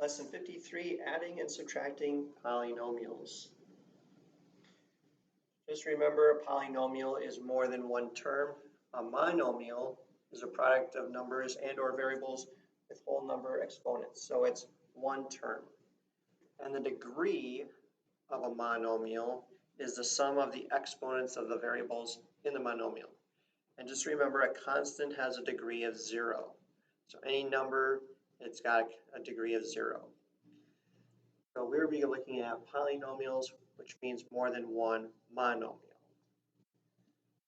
Lesson 53, adding and subtracting polynomials. Just remember, a polynomial is more than one term. A monomial is a product of numbers and or variables with whole number exponents. So it's one term. And the degree of a monomial is the sum of the exponents of the variables in the monomial. And just remember, a constant has a degree of 0. So any number, it's got a degree of 0. So we'll be looking at polynomials, which means more than one monomial.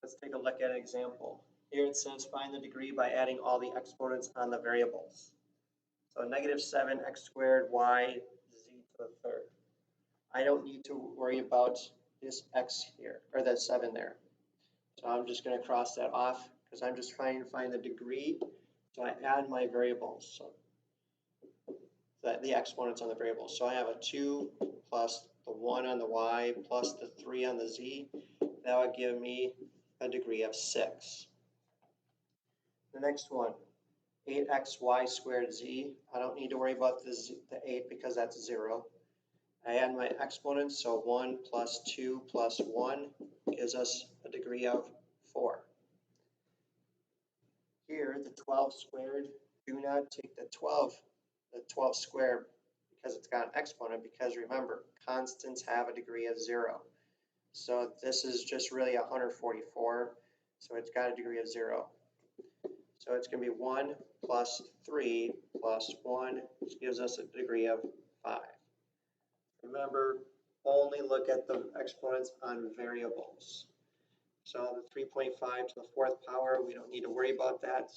Let's take a look at an example. Here it says find the degree by adding all the exponents on the variables. So negative 7x squared y z to the third. I don't need to worry about this x here, or that 7 there. So I'm just going to cross that off because I'm just trying to find the degree. So I add my variables, so the exponents on the variables. So I have a 2 plus the 1 on the y plus the 3 on the z. That would give me a degree of 6. The next one, 8xy squared z. I don't need to worry about the 8 because that's 0. I add my exponents, so 1 plus 2 plus 1 gives us a degree of 4. Here, the 12 squared, do not take the 12 squared because it's got an exponent, because remember, constants have a degree of 0. So this is just really 144, so it's got a degree of 0. So it's going to be 1 plus 3 plus 1, which gives us a degree of 5. Remember, only look at the exponents on variables. So the 3.5 to the 4th power, we don't need to worry about that.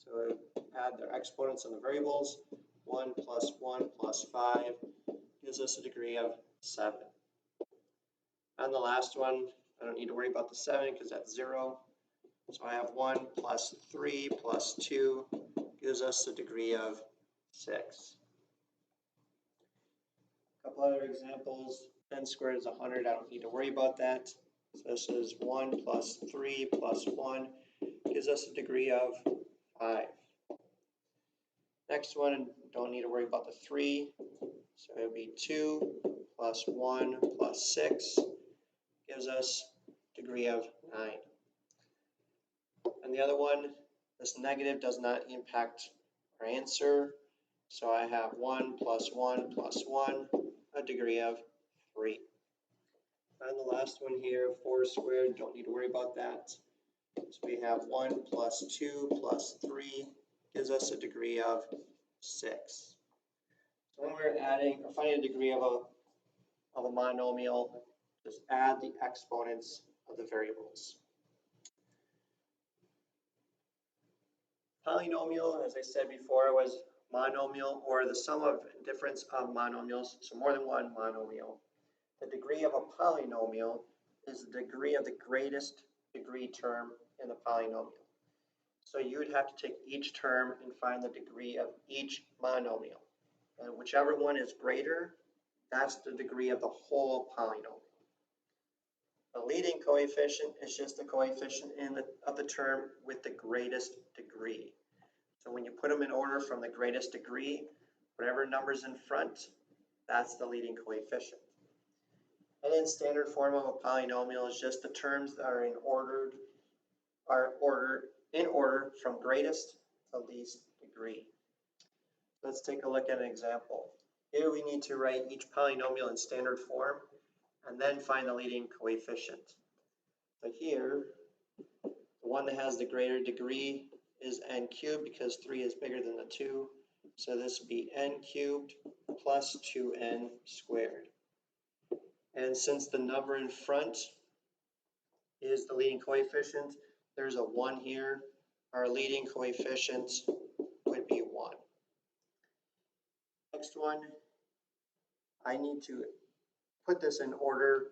So add their exponents on the variables. 1 plus 1 plus 5 gives us a degree of 7. On the last one, I don't need to worry about the 7 because that's 0. So I have 1 plus 3 plus 2 gives us a degree of 6. A couple other examples. 10 squared is 100. I don't need to worry about that. So this is 1 plus 3 plus 1 gives us a degree of 5. Next one, don't need to worry about the 3. So it would be 2 plus 1 plus 6 gives us a degree of 9. And the other one, this negative does not impact our answer. So I have 1 plus 1 plus 1, a degree of 3. And the last one here, 4 squared, don't need to worry about that. So we have 1 plus 2 plus 3 gives us a degree of 6. So when we're adding or finding a degree of a monomial, just add the exponents of the variables. Polynomial, as I said before, was monomial or the sum of difference of monomials, so more than one monomial. The degree of a polynomial is the degree of the greatest degree term in the polynomial. So you would have to take each term and find the degree of each monomial. And whichever one is greater, that's the degree of the whole polynomial. The leading coefficient is just the coefficient of the term with the greatest degree. So when you put them in order from the greatest degree, whatever number's in front, that's the leading coefficient. And in standard form of a polynomial is just the terms that are in order from greatest to least degree. Let's take a look at an example. Here we need to write each polynomial in standard form and then find the leading coefficient. So here, the one that has the greater degree is n cubed because 3 is bigger than the 2. So this would be n cubed plus 2n squared. And since the number in front is the leading coefficient, there's a 1 here. Our leading coefficient would be 1. Next one, I need to put this in order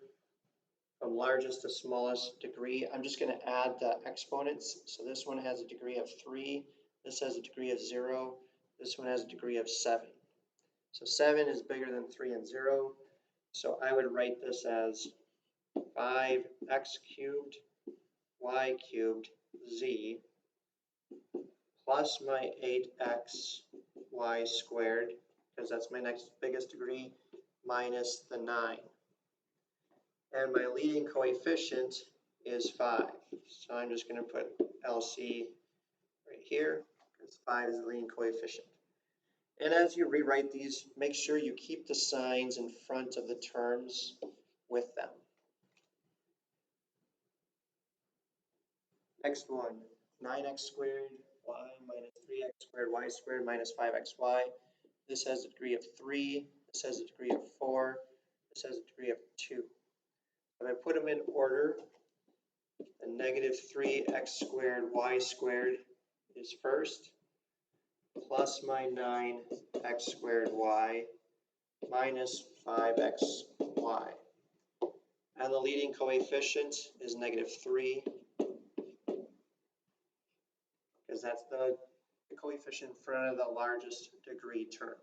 from largest to smallest degree. I'm just going to add the exponents. So this one has a degree of 3. This has a degree of 0. This one has a degree of 7. So 7 is bigger than 3 and 0. So I would write this as 5x cubed y cubed z plus my 8x y squared because that's my next biggest degree, minus the 9. And my leading coefficient is 5. So I'm just going to put LC right here, because 5 is the leading coefficient. And as you rewrite these, make sure you keep the signs in front of the terms with them. Next one, 9x squared y minus 3x squared y squared minus 5xy. This has a degree of 3. This has a degree of 4. This has a degree of 2. If I put them in order, the negative 3x squared y squared is first, plus my 9x squared y minus 5xy. And the leading coefficient is negative 3, because that's the coefficient in front of the largest degree term.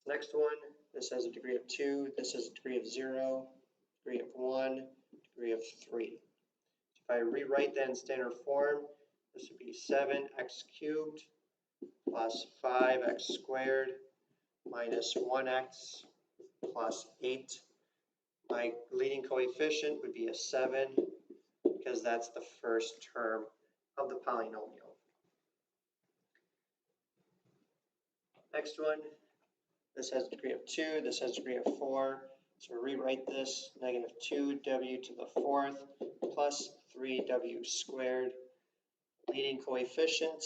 Next one, this has a degree of 2, this has a degree of 0, degree of 1, degree of 3. If I rewrite that in standard form, this would be 7x cubed plus 5x squared minus 1x plus 8. My leading coefficient would be a 7, because that's the first term of the polynomial. Next one, this has a degree of 2, this has a degree of 4. So rewrite this, negative 2w to the 4th plus 3w squared. Leading coefficient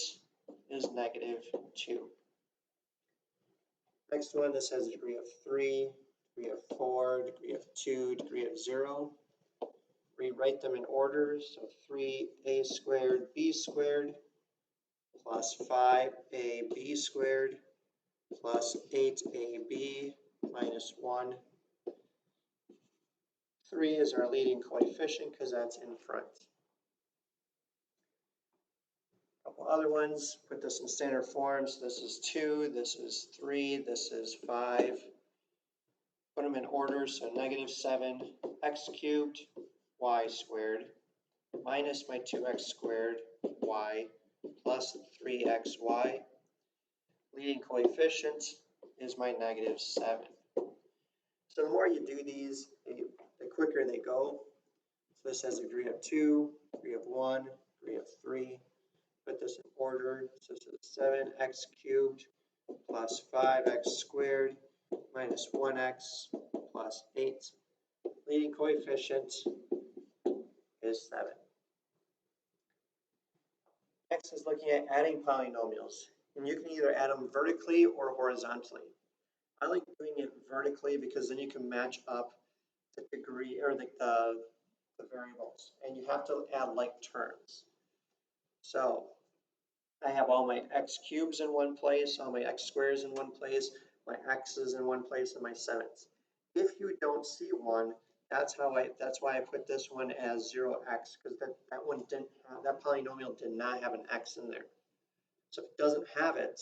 is negative 2. Next one, this has a degree of 3, degree of 4, degree of 2, degree of 0. Rewrite them in order, so 3a squared b squared plus 5ab squared plus 8ab minus 1. 3 is our leading coefficient because that's in front. A couple other ones, put this in standard form. So this is 2, this is 3, this is 5. Put them in order, so negative 7x cubed y squared minus my 2x squared y plus 3xy. Leading coefficient is my negative 7. So the more you do these, the quicker they go. So this has a degree of 2, degree of 1, degree of 3. Put this in order. So this is 7x cubed plus 5x squared minus 1x plus 8. Leading coefficient is 7. Next is looking at adding polynomials. And you can either add them vertically or horizontally. I like doing it vertically because then you can match up the degree or the variables. And you have to add like terms. So I have all my x cubes in one place, all my x squares in one place, my x's in one place, and my 7's. If you don't see one, that's why I put this one as 0x, because that one didn't have, that polynomial did not have an x in there. So if it doesn't have it,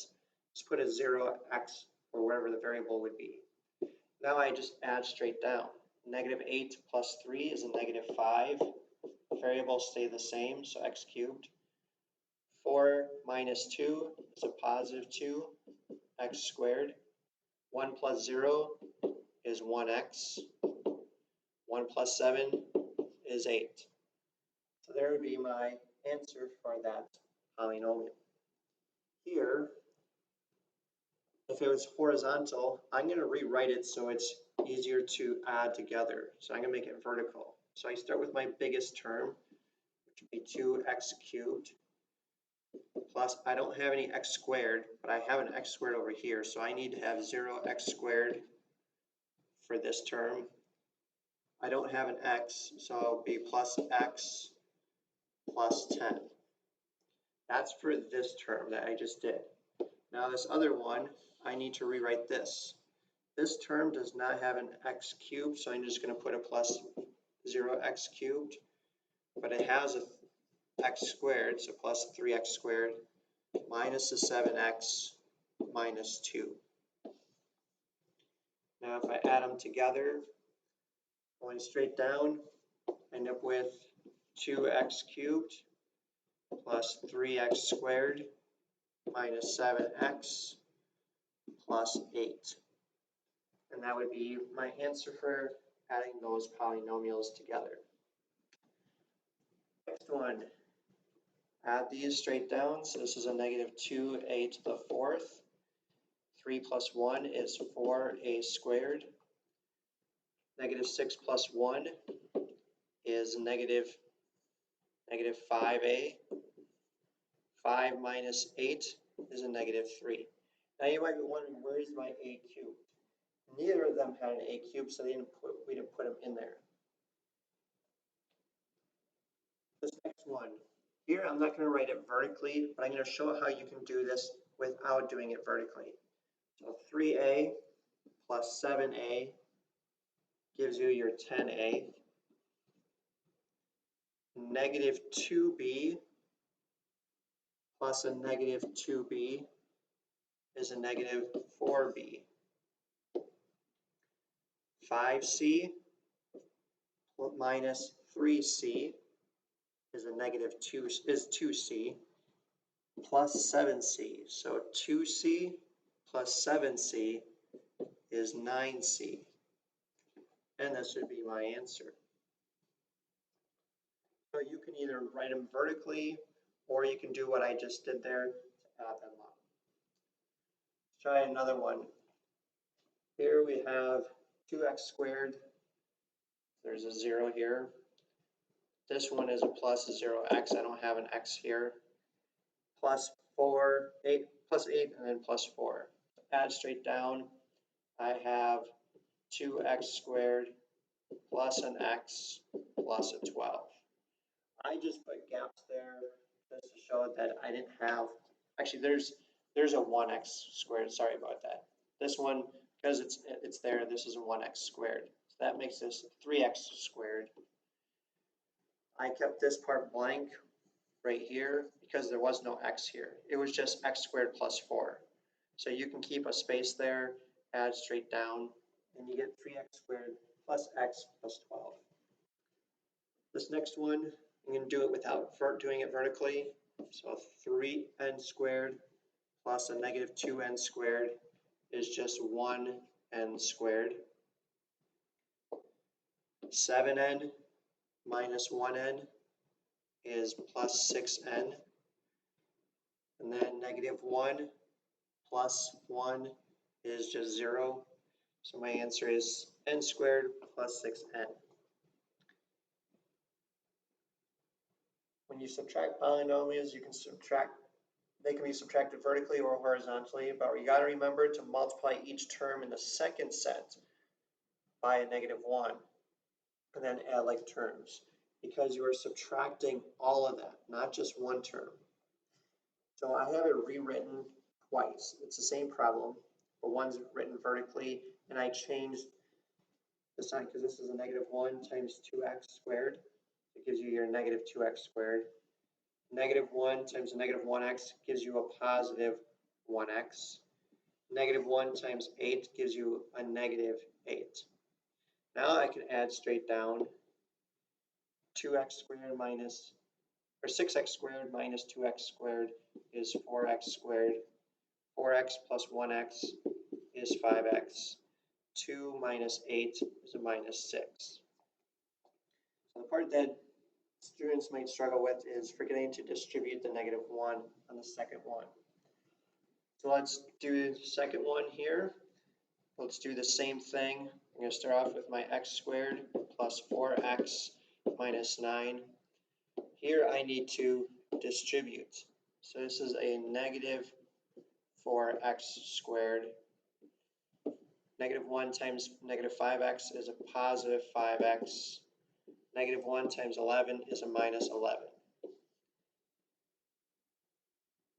just put a 0x or whatever the variable would be. Now I just add straight down. Negative 8 plus 3 is a negative 5. Variables stay the same, so x cubed. 4 minus 2 is a positive 2, x squared. 1 plus 0 is 1x. 1 plus 7 is 8. So there would be my answer for that polynomial. Here, if it was horizontal, I'm going to rewrite it so it's easier to add together. So I'm going to make it vertical. So I start with my biggest term, which would be 2x cubed. Plus, I don't have any x squared, but I have an x squared over here, so I need to have 0x squared for this term. I don't have an x, so it'll be plus x plus 10. That's for this term that I just did. Now this other one, I need to rewrite this. This term does not have an x cubed, so I'm just going to put a plus 0x cubed, but it has a x squared, so plus 3x squared minus the 7x minus 2. Now if I add them together, going straight down, I end up with 2x cubed plus 3x squared minus 7x plus 8. And that would be my answer for adding those polynomials together. Next one, add these straight down. So this is a negative 2a to the fourth. 3 plus 1 is 4a squared. Negative 6 plus 1 is negative 5a. 5 minus 8 is a negative 3. Now you might be wondering, where is my a cubed? Neither of them had an a cubed, so we didn't put them in there. This next one, here I'm not going to write it vertically, but I'm going to show how you can do this without doing it vertically. So 3a plus 7a gives you your 10a. Negative 2b plus a negative 2b is a negative 4b. 5c minus 3c is a negative 2c plus 7c. So 2c plus 7c is 9c. And that should be my answer. So you can either write them vertically, or you can do what I just did there to add them up. Let's try another one. Here we have 2x squared. There's a 0 here. This one is a plus 0x. I don't have an x here. Plus 8, and then plus 4. Add straight down. I have 2x squared plus an x plus a 12. I just put gaps there just to show that I didn't have, actually there's a 1x squared, sorry about that. This one, because it's there, this is a 1x squared. So that makes this 3x squared. I kept this part blank right here because there was no x here. It was just x squared plus 4. So you can keep a space there, add straight down, and you get 3x squared plus x plus 12. This next one, I'm going to do it without doing it vertically. So 3n squared plus a negative 2n squared is just 1n squared. 7n minus 1n is plus 6n. And then negative 1 plus 1 is just 0. So my answer is n squared plus 6n. When you subtract polynomials, you can they can be subtracted vertically or horizontally, but you got to remember to multiply each term in the second set by a negative 1, and then add like terms, because you are subtracting all of that, not just one term. So I have it rewritten twice. It's the same problem, but one's written vertically, and I changed the sign because this is a negative 1 times 2x squared. It gives you your negative 2x squared. Negative 1 times a negative 1x gives you a positive 1x. Negative 1 times 8 gives you a negative 8. Now I can add straight down 2x squared minus, or 6x squared minus 2x squared is 4x squared. 4x plus 1x is 5x. 2 minus 8 is a minus 6. So the part that students might struggle with is forgetting to distribute the negative 1 on the second one. So let's do the second one here. Let's do the same thing. I'm going to start off with my x squared plus 4x minus 9. Here I need to distribute. So this is a negative 4x squared. Negative 1 times negative 5x is a positive 5x. Negative 1 times 11 is a minus 11.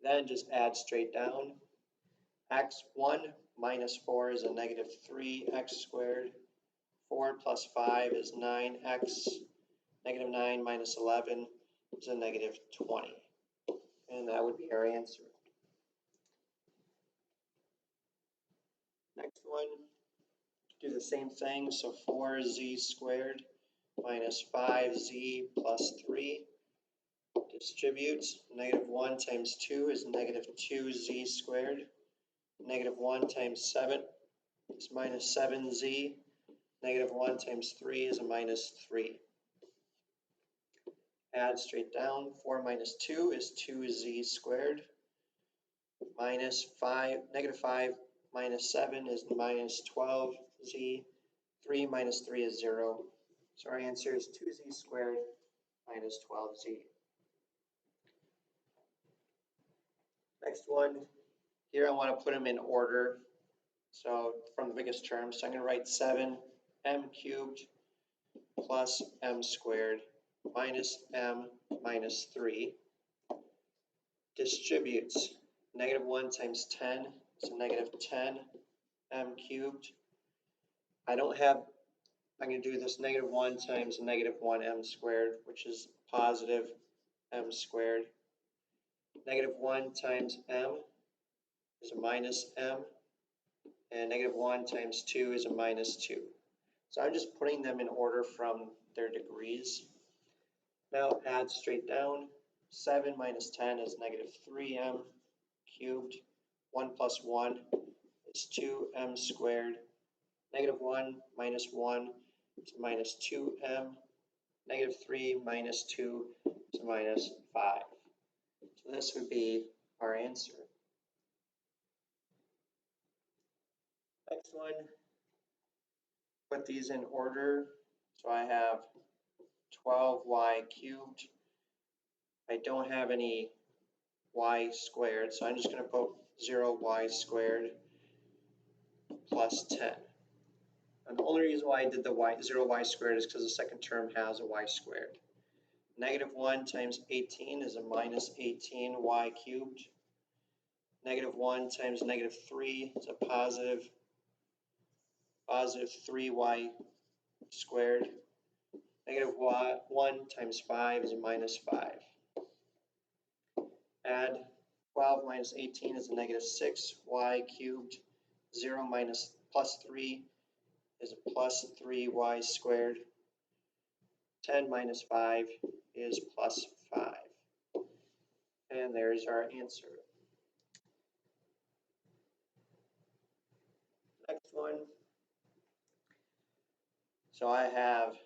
Then just add straight down. X1 minus 4 is a negative 3x squared. 4 plus 5 is 9x. Negative 9 minus 11 is a negative 20. And that would be our answer. Next one, do the same thing. So 4z squared minus 5z plus 3. Distribute. Negative 1 times 2 is negative 2z squared. Negative 1 times 7 is minus 7z. Negative 1 times 3 is a minus 3. Add straight down. 4 minus 2 is 2z squared. Minus 5, negative 5 minus 7 is minus 12z. 3 minus 3 is 0. So our answer is 2z squared minus 12z. Next one, here I want to put them in order. So from the biggest term, so I'm going to write 7m cubed plus m squared minus m minus 3 distributes negative 1 times 10 is a negative 10m cubed. I'm going to do this negative 1 times negative 1m squared, which is positive m squared. Negative 1 times m is a minus m, and negative 1 times 2 is a minus 2. So I'm just putting them in order from their degrees. Now add straight down. 7 minus 10 is negative 3m cubed. 1 plus 1 is 2m squared. Negative 1 minus 1 is minus 2m. Negative 3 minus 2 is minus 5. So this would be our answer. Next one, put these in order. So I have 12y cubed. I don't have any y squared, so I'm just going to put 0y squared plus 10. And the only reason why I did the 0y squared is because the second term has a y squared. Negative 1 times 18 is a minus 18y cubed. Negative 1 times negative 3 is a positive 3y squared. Negative 1 times 5 is a minus 5. Add 12 minus 18 is a negative 6y cubed. 0 minus plus 3 is a plus 3y squared. 10 minus 5 is plus 5. And there's our answer. Next one. So I have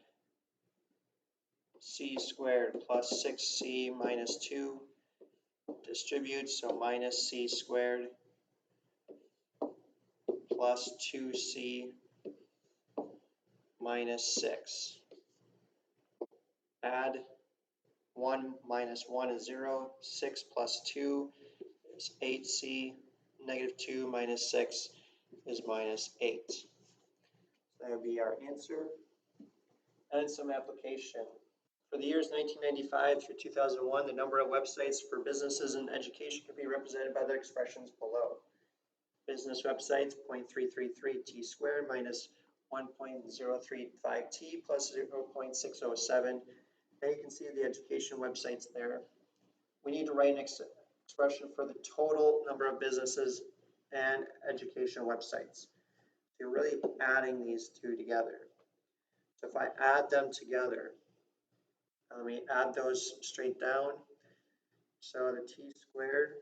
c squared plus 6c minus 2 distributes, so minus c squared plus 2c minus 6. Add 1 minus 1 is 0. 6 plus 2 is 8c. Negative 2 minus 6 is minus 8. So that would be our answer. And some application. For the years 1995 through 2001, the number of websites for businesses and education can be represented by the expressions below. Business websites, 0.333 t squared minus 1.035 t plus 0.607. Now you can see the education websites there. We need to write an expression for the total number of businesses and education websites. So you're really adding these two together. So if I add them together, let me add those straight down. So the t squared,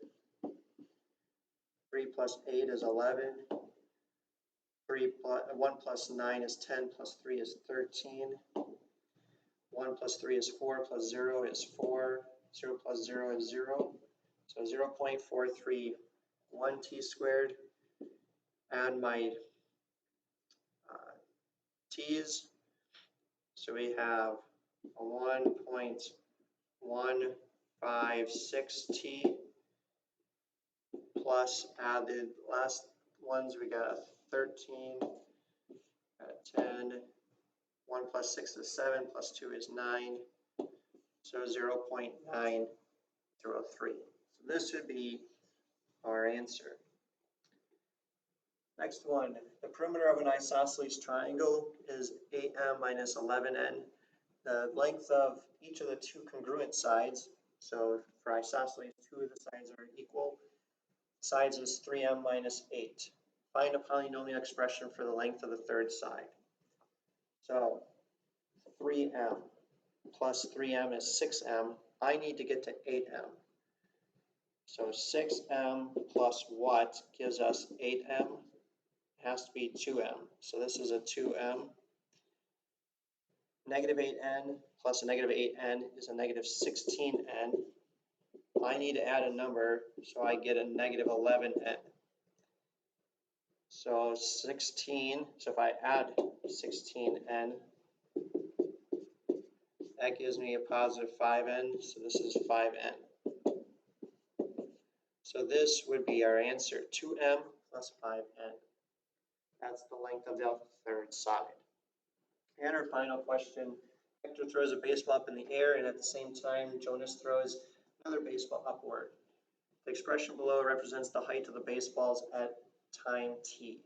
3 plus 8 is 11. 1 plus 9 is 10, plus 3 is 13. 1 plus 3 is 4, plus 0 is 4. 0 plus 0 is 0. So 0.431 t squared. Add my t's. So we have a 1.156 t plus add the last ones, we got a 13, got a 10, 1 plus 6 is 7, plus 2 is 9, so 0.903. So this would be our answer. Next one, the perimeter of an isosceles triangle is 8m minus 11n. The length of each of the two congruent sides, so for isosceles, 2 of the sides are equal. Sides is 3m minus 8. Find a polynomial expression for the length of the third side. So 3m plus 3m is 6m. I need to get to 8m. So 6m plus what gives us 8m? It has to be 2m. So this is a 2m. Negative 8n plus a negative 8n is a negative 16n. I need to add a number, so I get a negative 11n. So 16, so if I add 16n, that gives me a positive 5n, so this is 5n. So this would be our answer, 2m plus 5n. That's the length of the third side. And our final question, Hector throws a baseball up in the air, and at the same time, Jonas throws another baseball upward. The expression below represents the height of the baseballs at time t.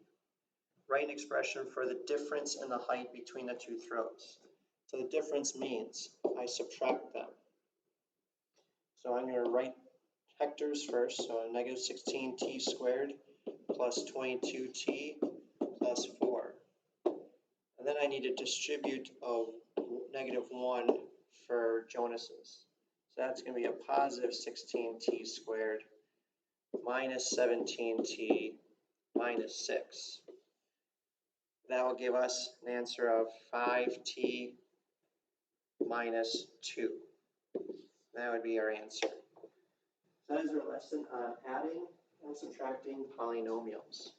Write an expression for the difference in the height between the two throws. So the difference means I subtract them. So I'm going to write Hector's first, so negative 16t squared plus 22t plus 4. And then I need to distribute a negative 1 for Jonas's. So that's going to be a positive 16t squared minus 17t minus 6. That will give us an answer of 5t minus 2. That would be our answer. That is our lesson on adding and subtracting polynomials.